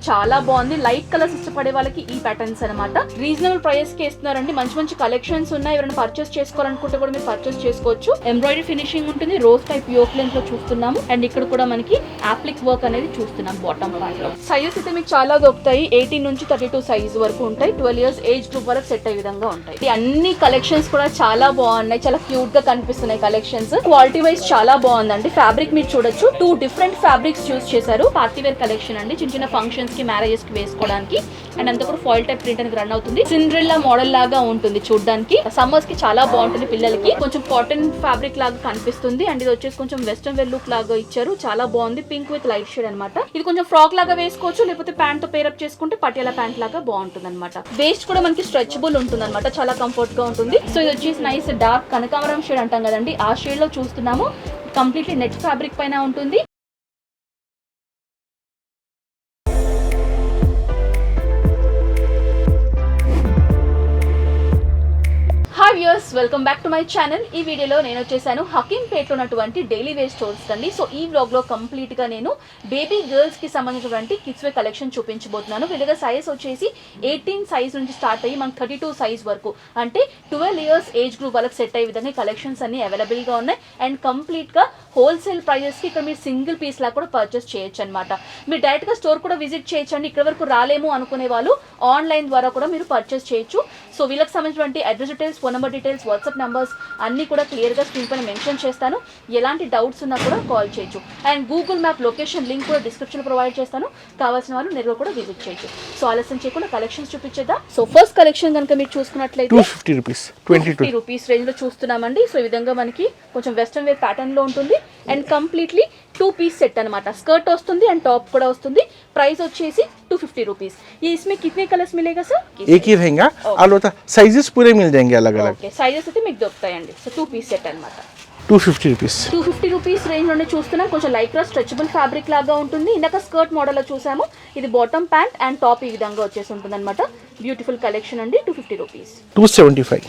చాలా బాగుంది. Light colours ఇష్టపడే వాళ్ళకి ఈ ప్యాటర్న్స్ అన్నమాట. రీజనబుల్ ప్రైస్ కి ఇస్తున్నారండి. మంచి మంచి కలెక్షన్స్ ఉన్నాయి. ఎవరైనా పర్చేస్ చేసుకోవాలనుకుంటే కూడా మీరు పర్చేస్ చేసుకోవచ్చు. ఎంబ్రాయిడరీ ఫినిషింగ్ ఉంటుంది. రోజ్ టైప్ యోక్ లెంత్ లో చూస్తున్నాము. అండ్ ఇక్కడ కూడా మనకి అప్లిక్ వర్క్ అనేది చూస్తున్నాం బాటమ్ పార్ట్ లో. సైజెస్ అయితే మీకు చాలా దొరుకుతాయి. 18 నుంచి 32 సైజ్ వరకు ఉంటాయి. 12 ఇయర్స్ ఏజ్ గ్రూప్ వరకు సెట్ అయ్యే విధంగా ఉంటాయి. ఈ అన్ని కలెక్షన్స్ కూడా చాలా బాగున్నాయి. చాలా క్యూట్ గా కనిపిస్తున్నాయి కలెక్షన్స్. క్వాలిటీ వైజ్ చాలా బాగుందండి. ఫ్యాబ్రిక్ మీరు చూడొచ్చు. 2 డిఫరెంట్ ఫ్యాబ్రిక్స్ చూస్ చేశారు. పార్టీ వేర్ కలెక్షన్ అండి. చిన్న చిన్న ఫంక్షన్స్ కి మ్యారేజెస్ కి వేసుకోవడానికి. అండ్ అంతా కూడా ఫాయిల్ టైప్ ప్రింట్ అనేది రన్ అవుతుంది. సిండ్రెల్లా మోడల్ లాగా ఉంటుంది చూడడానికి. సమ్మర్స్ కి చాలా బాగుంటుంది పిల్లలకి. కొంచెం కాటన్ ఫ్యాబ్రిక్ లాగా కనిపిస్తుంది. అండ్ ఇది వచ్చేసి కొంచెం వెస్టర్న్ వేర్ లుక్ లాగా ఇచ్చారు. చాలా బాగుంది. పింక్ విత్ లైట్ షేడ్ అనమాట. ఇది కొంచెం ఫ్రాక్ లాగా వేసుకోవచ్చు, లేకపోతే ప్యాంట్ తో పేరప్ చేసుకుంటే పటియాలా ప్యాంట్ లాగా బాగుంటుంది అనమాట. వేస్ట్ కూడా మనకి స్ట్రెచబుల్ ఉంటుంది అనమాట. చాలా కంఫర్ట్ గా ఉంటుంది. సో ఇది వచ్చేసి నైస్ డార్క్ కనకాంబరం షేడ్ అంటాం కదండి, ఆ షేడ్ లో చూస్తున్నాము. కంప్లీట్లీ నెట్ ఫ్యాబ్రిక్ పైన ఉంటుంది. Viewers, welcome back to my channel. ఈ వీడియోలో నేను వచ్చేసాను హకీంపేటలో ఉన్నటువంటి డైలీ వేర్ స్టోర్స్ కండి. సో ఈ వ్లాగ్ లో కంప్లీట్ గా నేను బేబీ గర్ల్స్ కి సంబంధించినటువంటి కిడ్స్ వేర్ కలెక్షన్ చూపించబోతున్నాను. వీళ్ళగా సైజ్ వచ్చేసి 18 సైజ్ నుంచి స్టార్ట్ అయ్యి మనకు 32 సైజ్ వరకు, అంటే 12 ఇయర్స్ ఏజ్ గ్రూప్ వాళ్ళకి సెట్ అయ్యే విధంగా కలెక్షన్స్ అన్ని అవైలబుల్ గా ఉన్నాయి. అండ్ కంప్లీట్ గా హోల్సేల్ ప్రైజెస్ కి ఇక్కడ మీరు సింగిల్ పీస్ లా కూడా పర్చేస్ చేయొచ్చు అనమాట. మీరు డైరెక్ట్ గా స్టోర్ కూడా విజిట్ చేయొచ్చండి. ఇక్కడ వరకు రాలేము అనుకునే వాళ్ళు ఆన్లైన్ ద్వారా కూడా మీరు పర్చేస్ చేయొచ్చు. సో వీళ్ళకి సంబంధించినటువంటి address details, phone number details, WhatsApp numbers అన్ని కూడా క్లియర్ గా స్క్రీన్ పైన మెన్షన్ చేస్తాను. ఎలాంటి డౌట్స్ ఉన్నా కూడా కాల్ చేయొచ్చు. And Google map location link కూడా డిస్క్రిప్షన్ ప్రొవైడ్ చేస్తాను. కావాల్సిన వాళ్ళు నేరుగా కూడా విజిట్ చేయొచ్చు. సో ఆలస్యం చేయకుండా కలెక్షన్స్ చూపించేద్దాం. సో ఫస్ట్ కలెక్షన్ కనుక మీరు చూసుకున్నట్లయితే 250 రూపీస్ రేంజ్ లో చూస్తున్నామండి. సో ఈ విధంగా మనకి కొంచెం వెస్టర్న్ వేర్ ప్యాటర్న్ లో ఉంటుంది. అండ్ కంప్లీట్లీ 2 పీస్ సెట్ అనమాట. స్కర్ట్ వస్తుంది అండ్ టాప్ కూడా వస్తుంది. ప్రైస్ వచ్చేసి 250 रुपीस। ये इसमें कितने कलर्स मिलेगा सर? एक ही रहेगा। आलोता साइजेस पूरे मिल जाएंगे अलग अलग। ఓకే, సైజెస్ అయితే మీకు దొరుకుతాయండి. సో 2 పీస్ సెట్ అన్నమాట. 250 rupees 250 రూపీస్ రేంజ్ లోనే చూస్తున్నాం. కొంచెం లైక్రా స్ట్రెచబుల్ ఫ్యాబ్రిక్ లాగా ఉంటుంది. ఇందాక స్కర్ట్ మోడల్ లో చూసాము. ఇది బాటమ్ ప్యాంట్ అండ్ టాప్ ఈ విధంగా వచ్చేసి ఉంటుంది అనమాట. బ్యూటిఫుల్ కలెక్షన్ అండి. 250 రూపీస్. 275.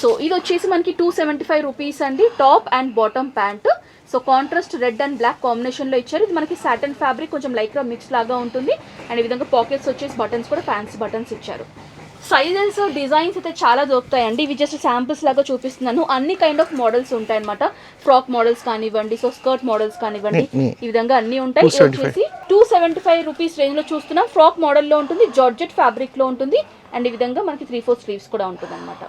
సో ఇది వచ్చేసి మనకి 275 రూపీస్ అండి. Top and bottom pant. So contrast red and black combination లో ఇచ్చారు. ఇది మనకి సాటన్ ఫ్యాబ్రిక్, కొంచెం లైక్రా మిక్స్ లాగా ఉంటుంది. అండ్ ఈ విధంగా పాకెట్స్ వచ్చేసి బటన్స్ కూడా ఫ్యాన్సీ బటన్స్ ఇచ్చారు. సైజెస్ డిజైన్స్ అయితే చాలా దొరుకుతాయండి. ఇవి జస్ట్ శాంపిల్స్ లాగా చూపిస్తున్నాను. అన్ని కైండ్ ఆఫ్ మోడల్స్ ఉంటాయి అనమాట. ఫ్రాక్ మోడల్స్ కానివ్వండి, సో స్కర్ట్ మోడల్స్ కానివ్వండి, ఈ విధంగా అన్ని ఉంటాయి. ఇది వచ్చేసి 275 రూపీస్ రేంజ్ లో చూస్తున్నాం. ఫ్రాక్ మోడల్ లో ఉంటుంది, జార్జెట్ ఫ్యాబ్రిక్ లో ఉంటుంది. అండ్ ఈ విధంగా మనకి 3/4 స్లీవ్స్ కూడా ఉంటుంది అనమాట.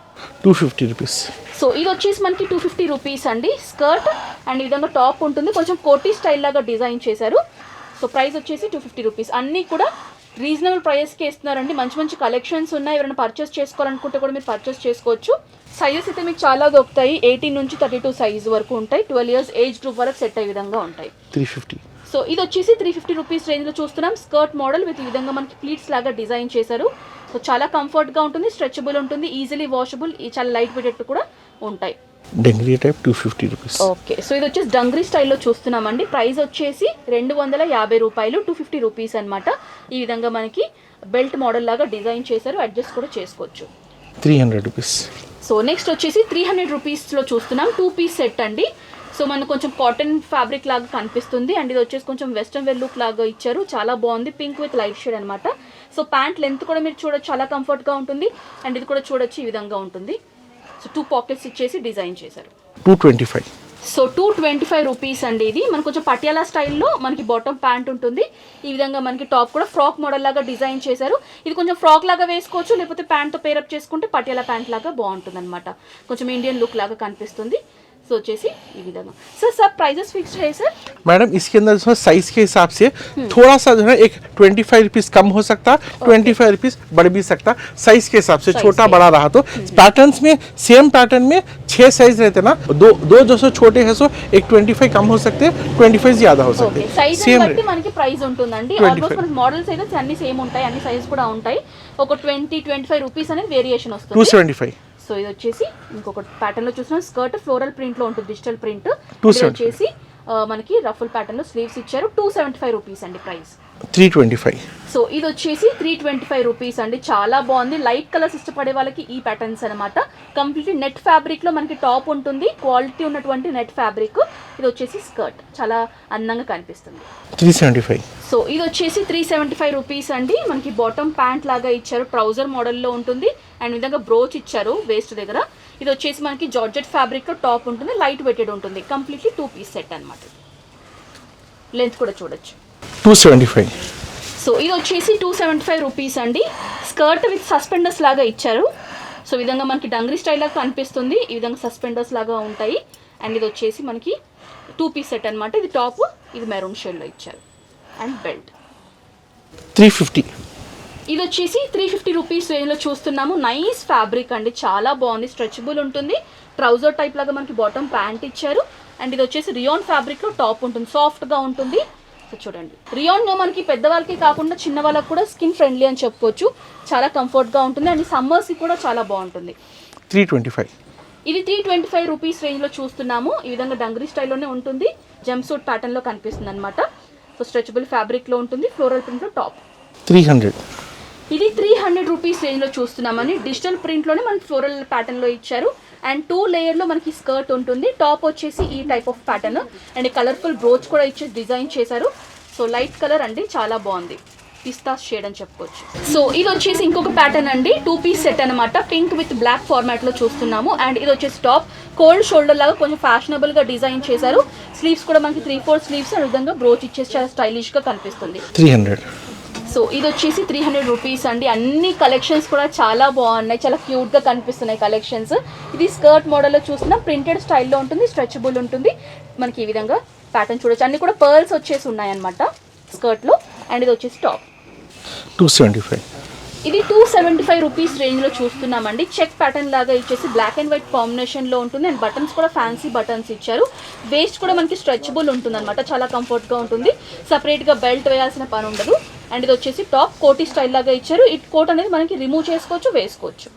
250 rupees. సో ఇది వచ్చేసి మనకి 250 రూపీస్ అండి. స్కర్ట్ అండ్ ఈ విధంగా టాప్ ఉంటుంది. కొంచెం కోటీ స్టైల్ లాగా డిజైన్ చేశారు. సో ప్రైస్ వచ్చేసి 250 రూపీస్. అన్నీ కూడా రీజనబుల్ ప్రైస్కి ఇస్తున్నారండి. మంచి మంచి కలెక్షన్స్ ఉన్నాయి. ఎవరైనా పర్చేస్ చేసుకోవాలనుకుంటే కూడా మీరు పర్చేస్ చేసుకోవచ్చు. సైజెస్ అయితే మీకు చాలా దొరుకుతాయి. 18 నుంచి 32 సైజ్ వరకు ఉంటాయి. 12 ఇయర్స్ ఏజ్ గ్రూప్ వరకు సెట్ అయ్యే విధంగా ఉంటాయి. 350. సో ఇది వచ్చేసి 350 రూపీస్ రేంజ్ లో చూస్తున్నాం. స్కర్ట్ మోడల్ విత్ ఈ విధంగా మనకి ప్లీట్స్ లాగా డిజైన్ చేశారు. సో చాలా కంఫర్ట్ గా ఉంటుంది, స్ట్రెచబుల్ ఉంటుంది, ఈజీలీ వాషబుల్, చాలా లైట్ వెయిట్ కూడా ఉంటాయి. Dungaree type 250 rupees. Okay, so ఇది వచ్చేసి డంగ్రీ స్టైల్లో చూస్తున్నామండి. ప్రైస్ వచ్చేసి 250 రూపాయలు. 250 రూపీస్ అనమాట. ఈ విధంగా మనకి బెల్ట్ మోడల్ లాగా డిజైన్ చేశారు. అడ్జస్ట్ కూడా చేసుకోవచ్చు. 300 rupees. సో నెక్స్ట్ వచ్చేసి 300 రూపీస్లో చూస్తున్నాం. 2 పీస్ సెట్ అండి. సో మనకు కొంచెం కాటన్ ఫ్యాబ్రిక్ లాగా కనిపిస్తుంది. అండ్ ఇది వచ్చేసి కొంచెం వెస్టర్న్ వేర్ లుక్ లాగా ఇచ్చారు. చాలా బాగుంది. పింక్ విత్ లైట్ షేడ్ అనమాట. సో ప్యాంట్ లెంత్ కూడా మీరు చూడొచ్చు, చాలా కంఫర్ట్గా ఉంటుంది. అండ్ ఇది కూడా చూడొచ్చు, ఈ విధంగా ఉంటుంది. సో 2 పాకెట్స్ ఇచ్చేసి డిజైన్ చేశారు. 225. సో 225 రూపీస్ అండి. ఇది మనకు కొంచెం పటియాలా స్టైల్లో మనకి బాటమ్ ప్యాంట్ ఉంటుంది. ఈ విధంగా మనకి టాప్ కూడా ఫ్రాక్ మోడల్ లాగా డిజైన్ చేశారు. ఇది కొంచెం ఫ్రాక్ లాగా వేసుకోవచ్చు, లేకపోతే ప్యాంట్తో పేరప్ చేసుకుంటే పటియాలా ప్యాంట్ లాగా బాగుంటుంది అనమాట. కొంచెం ఇండియన్ లుక్ లాగా కనిపిస్తుంది. సో వచ్చేసి ఈ విధంగా. సార్ सब प्राइजेस फिक्स्ड है सर? मैडम इसके अंदर जो साइज के हिसाब से थोड़ा सा जो है एक 25 रुपीस कम हो सकता, 25 रुपीस बढ़ भी सकता साइज के हिसाब से। छोटा बड़ा रहा तो पैटर्न्स में सेम पैटर्न में 6 साइज रहते ना, दो जो सो छोटे है सो एक 25 कम हो सकते, 25 ज्यादा हो सकते. సైజ్ బట్టి మనకి ప్రైస్ ఉంటుందండి. ఆల్మోస్ట్ మనకి మోడల్స్ అయితే అన్ని సేమ్ ఉంటాయి, అన్ని సైజ్ కూడా ఉంటాయి. ఒక 20-25 రూపీస్ అనేది వేరియేషన్ వస్తుంది. 275. సో ఇది వచ్చేసి ఇంకొక ప్యాటర్న్ లో చూసిన స్కర్ట్ ఫ్లోరల్ ప్రింట్ లో ఉంటుంది, డిజిటల్ ప్రింట్. ఇది వచ్చేసి మనకి రఫుల్ ప్యాటర్న్ లో స్లీవ్స్ ఇచ్చారు. 275 రూపీస్ అండి ప్రైస్. 325. సో ఇది వచ్చేసి 325 రూపీస్ అండి. చాలా బాగుంది. లైట్ కలర్స్ ఇష్టపడే వాళ్ళకి ఈ ప్యాటర్న్స్ అనమాట. కంప్లీట్లీ నెట్ ఫ్యాబ్రిక్లో మనకి టాప్ ఉంటుంది, క్వాలిటీ ఉన్నటువంటి నెట్ ఫ్యాబ్రిక్. ఇది వచ్చేసి స్కర్ట్, చాలా అందంగా కనిపిస్తుంది. 375. సో ఇది వచ్చేసి 375 రూపీస్ అండి. మనకి బాటమ్ ప్యాంట్ లాగా ఇచ్చారు, ట్రౌజర్ మోడల్లో ఉంటుంది అండ్ విధంగా బ్రోచ్ ఇచ్చారు వేస్ట్ దగ్గర. ఇది వచ్చేసి మనకి జార్జెట్ ఫ్యాబ్రిక్లో టాప్ ఉంటుంది, లైట్ వెయిటెడ్ ఉంటుంది. కంప్లీట్లీ 2 పీస్ సెట్ అనమాట. లెంత్ కూడా చూడొచ్చు. 275. సో ఇది వచ్చేసి 275 రూపీస్ అండి. స్కర్ట్ విత్ సస్పెండర్స్ లాగా ఇచ్చారు. సో ఈ విధంగా మనకి డంగ్రీ స్టైల్ లాగా కనిపిస్తుంది. ఈ విధంగా సస్పెండర్స్ లాగా ఉంటాయి. అండ్ ఇది వచ్చేసి మనకి 2 పీస్ సెట్ అనమాట. ఇది టాప్, ఇది మెరూన్ షేడ్లో ఇచ్చారు అండ్ బెల్ట్. 350. ఇది వచ్చేసి 350 రూపీస్ రేంజ్లో చూస్తున్నాము. నైస్ ఫ్యాబ్రిక్ అండి, చాలా బాగుంది. స్ట్రెచబుల్ ఉంటుంది, ట్రౌజర్ టైప్ లాగా మనకి బాటమ్ ప్యాంట్ ఇచ్చారు. అండ్ ఇది వచ్చేసి రియాన్ ఫ్యాబ్రిక్లో టాప్ ఉంటుంది, సాఫ్ట్గా ఉంటుంది. చూడండి, రియాన్ మనకి పెద్దవాళ్ళకి కాకుండా చిన్న వాళ్ళకి కూడా స్కిన్ ఫ్రెండ్లీ అని చెప్పుకోవచ్చు. చాలా కంఫర్ట్గా ఉంటుంది అండ్ సమ్మర్స్కి కూడా చాలా బాగుంటుంది. 325. ఇది 325 రూపీస్ రేంజ్లో చూస్తున్నాము. ఈ విధంగా డంగ్రీ స్టైల్లోనే ఉంటుంది, జంప్ సూట్ ప్యాటర్న్లో కనిపిస్తుంది అనమాట. సో స్ట్రెచబుల్ ఫ్యాబ్రిక్లో ఉంటుంది, ఫ్లోరల్ ప్రింట్లో టాప్. 300. ఇది 300 రూపీస్ రేంజ్లో చూస్తున్నామని. డిజిటల్ ప్రింట్లోనే మనకి ఫ్లోరల్ ప్యాటర్న్లో ఇచ్చారు అండ్ 2 లేయర్లో మనకి స్కర్ట్ ఉంటుంది. టాప్ వచ్చేసి ఈ type of pattern and colourful brooch కూడా ఇచ్చి డిజైన్ చేశారు. సో లైట్ కలర్ అండి, చాలా బాగుంది, పిస్తా షేడ్ అని చెప్పుకోవచ్చు. సో ఇది వచ్చేసి ఇంకొక ప్యాటర్న్ అండి, 2 పీస్ సెట్ అనమాట. పింక్ విత్ బ్లాక్ ఫార్మాట్లో చూస్తున్నాము. అండ్ ఇది వచ్చేసి టాప్ కోల్డ్ షోల్డర్ లాగా కొంచెం ఫ్యాషనబుల్గా డిజైన్ చేశారు. స్లీవ్స్ కూడా మనకి 3/4 స్లీవ్స్ అనే విధంగా బ్రోచ్ ఇచ్చేసి చాలా స్టైలిష్గా కనిపిస్తుంది. 300. సో ఇది వచ్చేసి 300 రూపీస్ అండి. అన్ని కలెక్షన్స్ కూడా చాలా బాగున్నాయి, చాలా క్యూట్గా కనిపిస్తున్నాయి కలెక్షన్స్. ఇది స్కర్ట్ మోడల్లో చూస్తున్నా, ప్రింటెడ్ స్టైల్లో ఉంటుంది, స్ట్రెచబుల్ ఉంటుంది. మనకి ఈ విధంగా ప్యాటర్న్ చూడొచ్చు. అన్ని కూడా పర్ల్స్ వచ్చేసి ఉన్నాయన్నమాట స్కర్ట్లో. అండ్ ఇది వచ్చేసి టాప్. 275. ఇది 275 రూపీస్ రేంజ్లో చూస్తున్నామండి. చెక్ ప్యాటర్న్ లాగా ఇచ్చేసి బ్లాక్ అండ్ వైట్ కాంబినేషన్లో ఉంటుంది అండ్ బటన్స్ కూడా ఫ్యాన్సీ బటన్స్ ఇచ్చారు. వేస్ట్ కూడా మనకి స్ట్రెచబుల్ ఉంటుంది అనమాట, చాలా కంఫర్ట్గా ఉంటుంది. సపరేట్గా బెల్ట్ వేయాల్సిన పని ఉండదు. అండ్ ఇది వచ్చేసి టాప్ కోటీ స్టైల్ లాగా ఇచ్చారు. ఈ కోట్ అనేది మనకి రిమూవ్ చేసుకోవచ్చు, వేసుకోవచ్చు.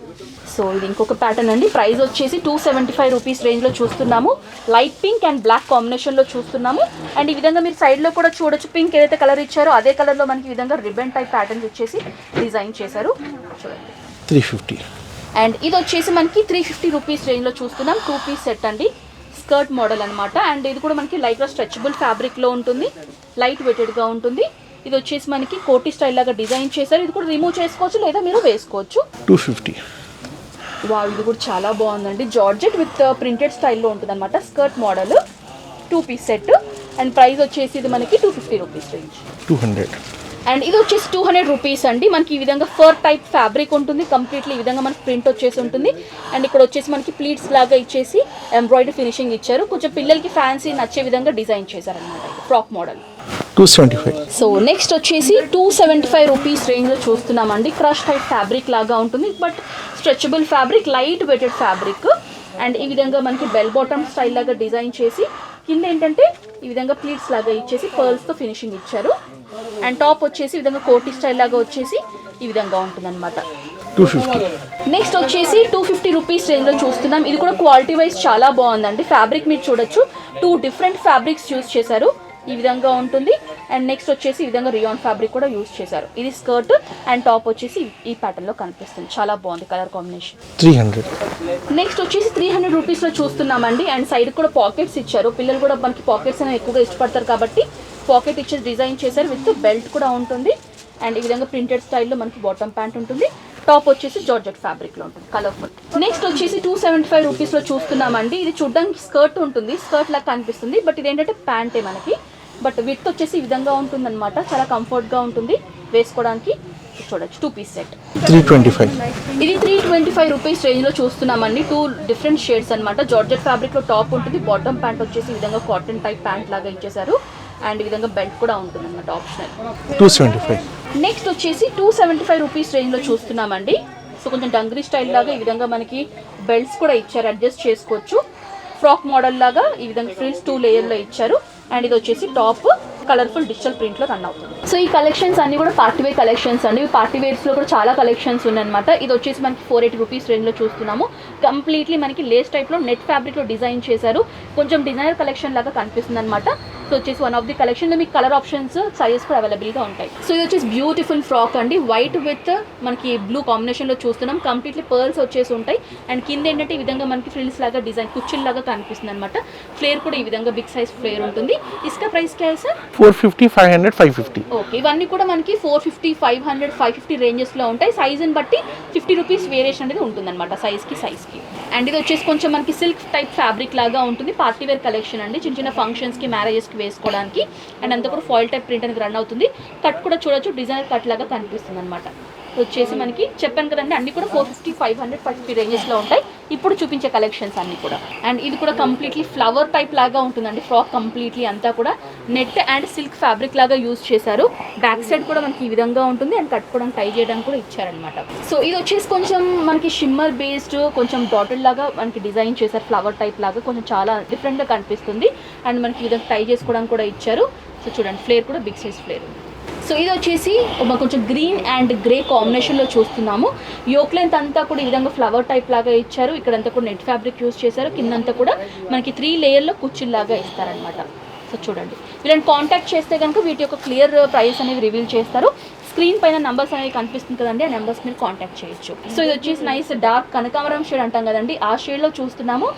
సో ఇది ఇంకొక ప్యాటర్న్ అండి. ప్రైస్ వచ్చేసి 275 రూపీస్ రేంజ్లో చూస్తున్నాము. లైట్ పింక్ అండ్ బ్లాక్ కాంబినేషన్లో చూస్తున్నాము. అండ్ ఈ విధంగా మీరు సైడ్లో కూడా చూడొచ్చు, పింక్ ఏదైతే కలర్ ఇచ్చారో అదే కలర్లో మనకి ఈ విధంగా రిబన్ టైప్ ప్యాటర్న్స్ ఇచ్చేసి డిజైన్ చేశారు. చూడండి, 350. అండ్ ఇది వచ్చేసి మనకి 350 రూపీస్ రేంజ్లో చూస్తున్నాం. 2 పీస్ సెట్ అండి, స్కర్ట్ మోడల్ అనమాట. అండ్ ఇది కూడా మనకి లైట్గా స్ట్రెచబుల్ ఫ్యాబ్రిక్లో ఉంటుంది, లైట్ వెయిటెడ్గా ఉంటుంది. ఇది వచ్చేసి మనకి కోటీ స్టైల్ లాగా డిజైన్ చేశారు. ఇది కూడా రిమూవ్ చేసుకోవచ్చు లేదా మీరు వేసుకోవచ్చు. 250. వావ్, ఇది కూడా చాలా బాగుందండి. జార్జెట్ విత్ ప్రింటెడ్ స్టైల్లో ఉంటుంది అనమాట, skirt model. 2 piece set and price వచ్చేసి ఇది మనకి 250 రూపీస్ రేంజ్. 200. అండ్ ఇది వచ్చేసి 200 రూపీస్ అండి. మనకి ఈ విధంగా ఫర్ టైప్ ఫ్యాబ్రిక్ ఉంటుంది, కంప్లీట్లీ ఈ విధంగా మనకి ప్రింట్ వచ్చేసి ఉంటుంది. అండ్ ఇక్కడ వచ్చేసి మనకి ప్లీట్స్ లాగా ఇచ్చేసి ఎంబ్రాయిడరీ ఫినిషింగ్ ఇచ్చారు. కొంచెం పిల్లలకి ఫ్యాన్సీ నచ్చే విధంగా డిజైన్ చేశారనమాట, ఫ్రాక్ మోడల్. 275. సో నెక్స్ట్ వచ్చేసి 275 రూపీస్ రేంజ్లో చూస్తున్నామండి. క్రష్ టైప్ ఫ్యాబ్రిక్ లాగా ఉంటుంది, but stretchable fabric, light weighted fabric. And ఈ విధంగా మనకి బెల్ బాటమ్ స్టైల్ లాగా డిజైన్ చేసి కింద ఏంటంటే ఈ విధంగా ప్లీట్స్ లాగా ఇచ్చేసి పర్ల్స్తో ఫినిషింగ్ ఇచ్చారు. అండ్ టాప్ వచ్చేసి ఈ విధంగా కోటీ స్టైల్ లాగా వచ్చేసి ఈ విధంగా ఉంటుంది అనమాట. 250. నెక్స్ట్ వచ్చేసి 250 రూపీస్ రేంజ్లో చూస్తున్నాం. ఇది కూడా క్వాలిటీ వైజ్ చాలా బాగుందండి. ఫ్యాబ్రిక్ మీరు చూడొచ్చు, 2 డిఫరెంట్ ఫ్యాబ్రిక్స్ యూజ్ చేశారు. ఈ విధంగా ఉంటుంది. అండ్ నెక్స్ట్ వచ్చేసి ఈ విధంగా రియాన్ ఫ్యాబ్రిక్ కూడా యూజ్ చేశారు. ఇది స్కర్ట్ అండ్ టాప్ వచ్చేసి ఈ ప్యాటర్న్లో కనిపిస్తుంది, చాలా బాగుంది కలర్ కాంబినేషన్. 300. నెక్స్ట్ వచ్చేసి 300 రూపీస్లో చూస్తున్నామండి. అండ్ సైడ్ కూడా పాకెట్స్ ఇచ్చారు. పిల్లలు కూడా మనకి పాకెట్స్ అనేవి ఎక్కువగా ఇష్టపడతారు కాబట్టి పాకెట్ ఇచ్చేసి డిజైన్ చేశారు. విత్ బెల్ట్ కూడా ఉంటుంది. అండ్ ఈ విధంగా ప్రింటెడ్ స్టైల్లో మనకి బాటమ్ ప్యాంట్ ఉంటుంది. టాప్ వచ్చేసి జార్జెట్ ఫ్యాబ్రిక్లో ఉంటుంది, కలర్ఫుల్. నెక్స్ట్ వచ్చేసి 275 రూపీస్లో చూస్తున్నామండి. ఇది చూడడానికి స్కర్ట్ ఉంటుంది, స్కర్ట్ లాగా కనిపిస్తుంది, బట్ ఇది ఏంటంటే ప్యాంటే మనకి. బట్ విత్ వచ్చేసి ఈ విధంగా ఉంటుంది అనమాట, చాలా కంఫర్ట్గా ఉంటుంది వేసుకోవడానికి. చూడొచ్చు, 2 పీస్ సెట్. 325. ఇది 325 రూపీస్ రేంజ్లో చూస్తున్నామండి. 2 డిఫరెంట్ షేడ్స్ అనమాట. జార్జెట్ ఫ్యాబ్రిక్లో టాప్ ఉంటుంది, బాటమ్ ప్యాంట్ వచ్చేసి ఈ విధంగా కాటన్ టైప్ ప్యాంట్ లాగా ఇచ్చేసారు. అండ్ ఈ విధంగా బెల్ట్ కూడా ఉంటుంది అనమాట, ఆప్షనల్. 275. నెక్స్ట్ వచ్చేసి 275 రూపీస్ రేంజ్లో చూస్తున్నామండి. సో కొంచెం డంగ్రీ స్టైల్ లాగా ఈ విధంగా మనకి బెల్ట్స్ కూడా ఇచ్చారు, అడ్జస్ట్ చేసుకోవచ్చు. ఫ్రాక్ మోడల్ లాగా ఈ విధంగా ఫ్రిల్స్ 2 లేయర్లో ఇచ్చారు. అండ్ ఇది వచ్చేసి టాప్ కలర్ఫుల్ డిజిటల్ ప్రింట్లో రన్ అవుతుంది. సో ఈ కలెక్షన్స్ అన్ని కూడా పార్టీ వేర్ కలెక్షన్స్ అండి. పార్టీ వేర్స్లో కూడా చాలా కలెక్షన్స్ ఉన్నాయన్నమాట. ఇది వచ్చేసి మనకి 480 రూపీస్ రేంజ్లో చూస్తున్నాము. కంప్లీట్లీ మనకి లేస్ టైప్లో నెట్ ఫ్యాబ్రిక్లో డిజైన్ చేశారు. కొంచెం డిజైనర్ కలెక్షన్ లాగా కనిపిస్తుంది అనమాట. సో వచ్చేసి వన్ ఆఫ్ ది కలెక్షన్లో మీకు కలర్ ఆప్షన్స్ సైజెస్ కూడా అవైలబుల్గా ఉంటాయి. సో ఇది వచ్చేసి బ్యూటిఫుల్ ఫ్రాక్ అండి, వైట్ విత్ మనకి బ్లూ కాంబినేషన్లో చూస్తున్నాం. కంప్లీట్లీ పర్ల్స్ వచ్చేసి ఉంటాయి అండ్ కింద ఏంటంటే ఈ విధంగా మనకి ఫ్రిల్స్ లాగా డిజైన్ కుచ్చిల్లాగా కనిపిస్తుంది అనమాట. ఫ్లేర్ కూడా ఈ విధంగా బిగ్ సైజ్ ఫ్లేర్ ఉంటుంది. ఇసుక ప్రైస్ కే సార్ 450, 500, 550. ఓకే, ఇవన్నీ కూడా మనకి 450, 500, 550 రేంజెస్లో ఉంటాయి. సైజుని బట్టి 50 రూపీస్ వేరియేషన్ అనేది ఉంటుందన్నమాట సైజ్కి. అండ్ ఇది వచ్చేసి కొంచెం మనకి సిల్క్ టైప్ ఫ్యాబ్రిక్ లాగా ఉంటుంది. పార్టీ వేర్ కలెక్షన్ అండి, చిన్న చిన్న ఫంక్షన్స్కి మ్యారేజెస్కి వేసుకోవడానికి. అండ్ అంతా కూడా ఫాయిల్ టైప్ ప్రింట్ అనేది రన్ అవుతుంది. కట్ కూడా చూడొచ్చు, డిజైనర్ కట్ లాగా కనిపిస్తుంది అనమాట. వచ్చేసి మనకి చెప్పాను కదండి అన్ని కూడా 450, 500, 550 రేంజెస్లో ఉంటాయి ఇప్పుడు చూపించే కలెక్షన్స్ అన్ని కూడా. అండ్ ఇది కూడా కంప్లీట్లీ ఫ్లవర్ టైప్ లాగా ఉంటుందండి. ఫ్రాక్ కంప్లీట్లీ అంతా కూడా నెట్ అండ్ సిల్క్ ఫ్యాబ్రిక్ లాగా యూజ్ చేశారు. బ్యాక్ సైడ్ కూడా మనకి ఈ విధంగా ఉంటుంది అండ్ కట్టుకోవడానికి టై చేయడానికి కూడా ఇచ్చారనమాట. సో ఇది వచ్చేసి కొంచెం మనకి షిమ్మర్ బేస్డ్ కొంచెం డాటెడ్ లాగా మనకి డిజైన్ చేశారు. ఫ్లవర్ టైప్ లాగా కొంచెం చాలా డిఫరెంట్గా కనిపిస్తుంది. అండ్ మనకి ఈ విధంగా టై చేసుకోవడానికి కూడా ఇచ్చారు. సో చూడండి ఫ్లేర్ కూడా బిగ్ సైజ్ ఫ్లేర్. సో ఇది వచ్చేసి కొంచెం గ్రీన్ అండ్ గ్రే కాంబినేషన్లో చూస్తున్నాము. యోక్ లెంత్ అంతా కూడా ఈ విధంగా ఫ్లవర్ టైప్ లాగా ఇచ్చారు. ఇక్కడంతా కూడా నెట్ ఫ్యాబ్రిక్ యూజ్ చేశారు. కిందంతా కూడా మనకి 3 లేయర్లో కుచ్చిల్లాగా ఇస్తారనమాట. సో చూడండి వీళ్ళని కాంటాక్ట్ చేస్తే కనుక వీటి యొక్క క్లియర్ ప్రైస్ అనేది రివీల్ చేస్తారు. స్క్రీన్ పైన నెంబర్స్ అనేవి కనిపిస్తుంది కదండి, ఆ నెంబర్స్ మీరు కాంటాక్ట్ చేయొచ్చు. సో ఇది వచ్చేసి నైస్ డార్క్ కనకాంబరం షేడ్ అంటాం కదండి, ఆ షేడ్లో చూస్తున్నాము.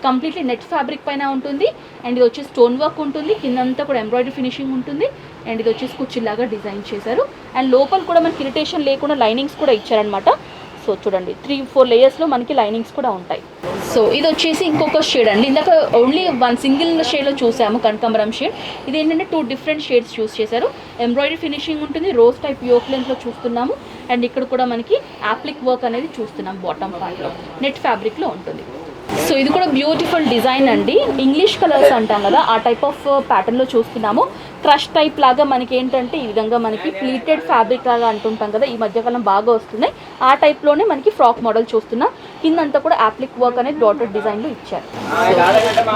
కంప్లీట్లీ నెట్ ఫ్యాబ్రిక్ పైన ఉంటుంది అండ్ ఇది వచ్చేసి స్టోన్ వర్క్ ఉంటుంది. కిందంతా కూడా ఎంబ్రాయిడరీ ఫినిషింగ్ ఉంటుంది అండ్ ఇది వచ్చేసి కుచ్చిలాగా డిజైన్ చేశారు. అండ్ లోపల కూడా మనకి ఇరిటేషన్ లేకుండా లైనింగ్స్ కూడా ఇచ్చారనమాట. సో చూడండి 3-4 లేయర్స్లో మనకి లైనింగ్స్ కూడా ఉంటాయి. సో ఇది వచ్చేసి ఇంకొక షేడ్ అండి. ఇందాక ఓన్లీ 1 సింగిల్ షేడ్లో చూసాము కనకాంబరం షేడ్. ఇది ఏంటంటే 2 డిఫరెంట్ షేడ్స్ యూస్ చేశారు. ఎంబ్రాయిడరీ ఫినిషింగ్ ఉంటుంది, రోజ్ టైప్ యోక్ లెంత్లో చూస్తున్నాము. అండ్ ఇక్కడ కూడా మనకి యాప్లిక్ వర్క్ అనేది చూస్తున్నాం. బాటమ్ పార్ట్లో నెట్ ఫ్యాబ్రిక్లో ఉంటుంది. సో ఇది కూడా బ్యూటిఫుల్ డిజైన్ అండి. ఇంగ్లీష్ కలర్స్ అంటాం కదా, ఆ టైప్ ఆఫ్ ప్యాటర్న్లో చూస్తున్నాము. క్రష్ టైప్ లాగా మనకి ఏంటంటే ఈ విధంగా మనకి ప్లీటెడ్ ఫ్యాబ్రిక్ లాగా అంటుంటాం కదా, ఈ మధ్యకాలం బాగా వస్తున్నాయి. ఆ టైప్లోనే మనకి ఫ్రాక్ మోడల్ చూస్తున్నాం. కిందంతా కూడా యాప్లిక్ వర్క్ అనేది డాటెడ్ డిజైన్లో ఇచ్చారు.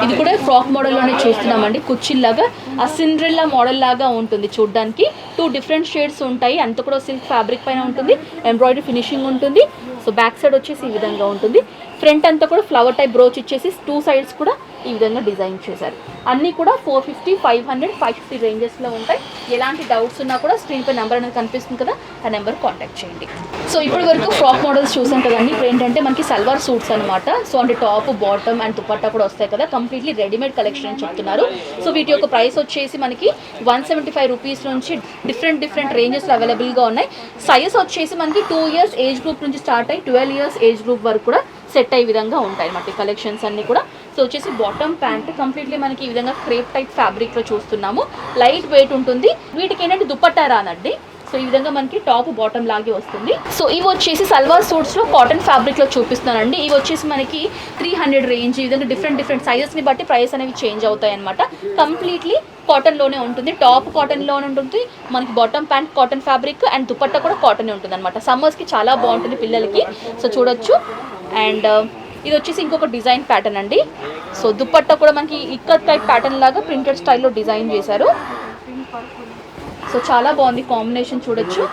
ఇది కూడా ఫ్రాక్ మోడల్లోనే చూస్తున్నామండి. కుచ్చిల్లాగా ఆ సిండ్రెల్లా మోడల్ లాగా ఉంటుంది చూడడానికి. 2 డిఫరెంట్ షేడ్స్ ఉంటాయి. అంతా కూడా సిల్క్ ఫ్యాబ్రిక్ పైన ఉంటుంది, ఎంబ్రాయిడరీ ఫినిషింగ్ ఉంటుంది. సో బ్యాక్ సైడ్ వచ్చేసి ఈ విధంగా ఉంటుంది. ఫ్రంట్ అంతా కూడా ఫ్లవర్ టైప్ బ్రోచ్ ఇచ్చేసి 2 సైడ్స్ కూడా ఈ విధంగా డిజైన్ చేశారు. అన్నీ కూడా 450, 500, 550 రేంజెస్లో ఉంటాయి. ఎలాంటి డౌట్స్ ఉన్నా కూడా స్క్రీన్ పై నెంబర్ అనేది కనిపిస్తుంది కదా, ఆ నెంబర్ కాంటాక్ట్ చేయండి. సో ఇప్పటి వరకు ఫ్రాక్ మోడల్స్ చూసాం కదండి. ఇప్పుడు ఏంటంటే మనకి సల్వార్ సూట్స్ అనమాట. సో అంటే టాప్, బాటమ్ అండ్ దుపట్టా కూడా వస్తాయి కదా, కంప్లీట్లీ రెడీమేడ్ కలెక్షన్ అని చెప్తున్నారు. సో వీటి యొక్క ప్రైస్ వచ్చేసి మనకి 175 రూపీస్ నుంచి డిఫరెంట్ రేంజెస్లో అవైలబుల్గా ఉన్నాయి. సైజ్ వచ్చేసి మనకి 2 ఇయర్స్ ఏజ్ గ్రూప్ నుంచి స్టార్ట్ అయ్యి 12 ఇయర్స్ ఏజ్ గ్రూప్ వరకు కూడా సెట్ అయ్యే విధంగా ఉంటాయి అన్నమాట కలెక్షన్స్ అన్నీ కూడా. సో వచ్చేసి బాటమ్ ప్యాంట్ కంప్లీట్లీ మనకి ఈ విధంగా క్రేప్ టైప్ ఫ్యాబ్రిక్లో చూస్తున్నాము. లైట్ వెయిట్ ఉంటుంది. వీటికి ఏంటంటే దుపట్టా రానండి. సో ఈ విధంగా మనకి టాప్ బాటమ్ లాగే వస్తుంది. సో ఇవి వచ్చేసి సల్వార్ సూట్స్లో కాటన్ ఫ్యాబ్రిక్లో చూపిస్తున్నానండి. ఇవి వచ్చేసి మనకి 300 రేంజ్. ఈ విధంగా డిఫరెంట్ సైజెస్ని బట్టి ప్రైస్ అనేవి చేంజ్ అవుతాయి అనమాట. కంప్లీట్లీ కాటన్లోనే ఉంటుంది. టాప్ కాటన్లోనే ఉంటుంది. మనకి bottom pant cotton fabric and dupatta కూడా కాటన్ ఉంటుంది అనమాట. సమ్మర్స్కి చాలా బాగుంటుంది పిల్లలకి. సో చూడొచ్చు. అండ్ ఇది వచ్చేసి ఇంకొక డిజైన్ ప్యాటర్న్ అండి. సో దుపట్టా కూడా మనకి ఇక్కత్ టైప్ ప్యాటర్న్ లాగా ప్రింటెడ్ స్టైల్లో డిజైన్ చేశారు. సో చాలా బాగుంది కాంబినేషన్ చూడొచ్చు.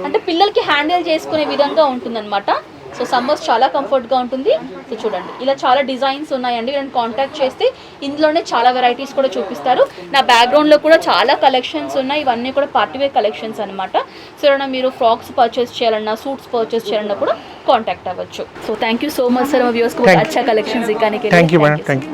అంటే పిల్లలకి హ్యాండిల్ చేసుకునే విధంగా ఉంటుందన్నమాట. సో సమ్మర్స్ చాలా కంఫర్ట్గా ఉంటుంది. సో చూడండి ఇలా చాలా డిజైన్స్ ఉన్నాయండి. నేను కాంటాక్ట్ చేస్తే ఇందులోనే చాలా వెరైటీస్ కూడా చూపిస్తారు. నా బ్యాక్గ్రౌండ్లో కూడా చాలా కలెక్షన్స్ ఉన్నాయి. ఇవన్నీ కూడా పార్టీవేర్ కలెక్షన్స్ అనమాట. సో ఏమైనా మీరు ఫ్రాక్స్ పర్చేస్ చేయాలన్నా, సూట్స్ పర్చేస్ చేయాలన్నా కూడా కాంటాక్ట్ అవ్వచ్చు. So thank you so much sir. Viewers को अच्छा कलेक्शन दिखाने के लिए thank you madam, thank you.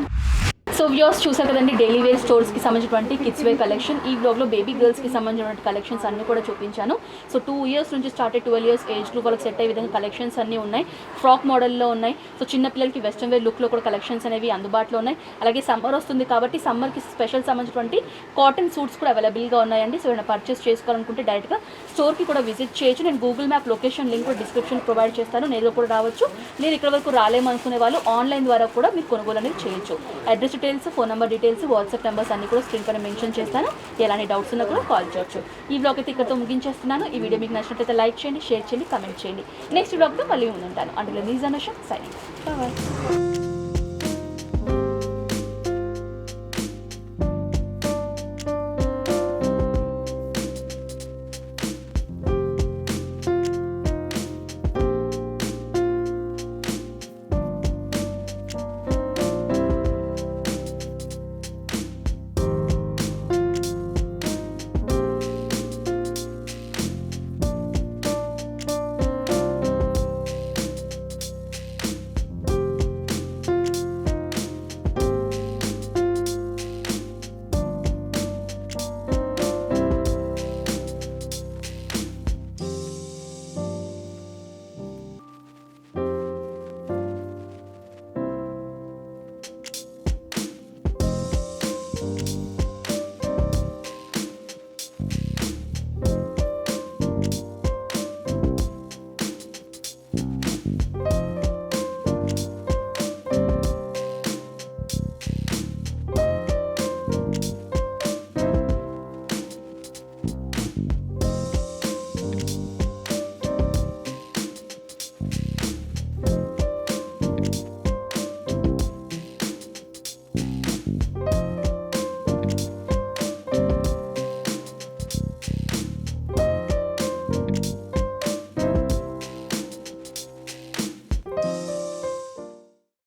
So viewers చూసారు కదండి డైలీ వేర్ స్టోర్స్కి సంబంధించినటువంటి కిడ్స్ వేర్ కలెక్షన్. ఈ బ్లాగ్లో బేబీ గర్ల్స్కి సంబంధించినటువంటి కలెక్షన్స్ అన్నీ కూడా చూపించాను. సో 2 ఇయర్స్ నుంచి స్టార్ట్ అయ్యి 12 ఇయర్స్ ఏజ్ గ్రూప్ వాళ్ళకి సెట్ అయ్యే విధంగా కలెక్షన్స్ అన్నీ ఉన్నాయి. ఫ్రాక్ మోడల్లో ఉన్నాయి. సో చిన్న పిల్లలకి వెస్ట్రన్ వేర్ లుక్లో కూడా కలెక్షన్స్ అనేవి అందుబాటులో ఉన్నాయి. అలాగే సమ్మర్ వస్తుంది కాబట్టి సమ్మర్కి స్పెషల్ సంబంధించినటువంటి కాటన్ సూట్స్ కూడా అవైలబుల్గా ఉన్నాయండి. సో ఏమైనా పర్చేస్ చేసుకోవాలనుకుంటే డైరెక్ట్గా స్టోర్కి కూడా విజిట్ చేయొచ్చు. నేను గూగుల్ మ్యాప్ లొకేషన్ లింక్ కూడా డిస్క్రిప్షన్ ప్రొవైడ్ చేస్తాను. నేరుగా కూడా రావచ్చు. నేను ఇక్కడ వరకు రాలేమనుకునే వాళ్ళు ఆన్లైన్ ద్వారా కూడా మీరు కొనుగోలు అనేది చేయొచ్చు. Address details, phone number details, WhatsApp numbers అన్ని కూడా స్క్రీన్ పైన మెన్షన్ చేస్తాను. ఎలాంటి డౌట్స్ ఉన్నా కూడా కాల్ చేయొచ్చు. ఈ బ్లాగ్ అయితే ఇక్కడతో ముగించేస్తున్నాను. ఈ వీడియో మీకు నచ్చినట్లయితే లైక్ చేయండి, షేర్ చేయండి, కమెంట్ చేయండి. నెక్స్ట్ బ్లాగ్తో మళ్ళీ ముందుంటాను. అంటే నీజ్ అనుష సైనింగ్. బాయ్.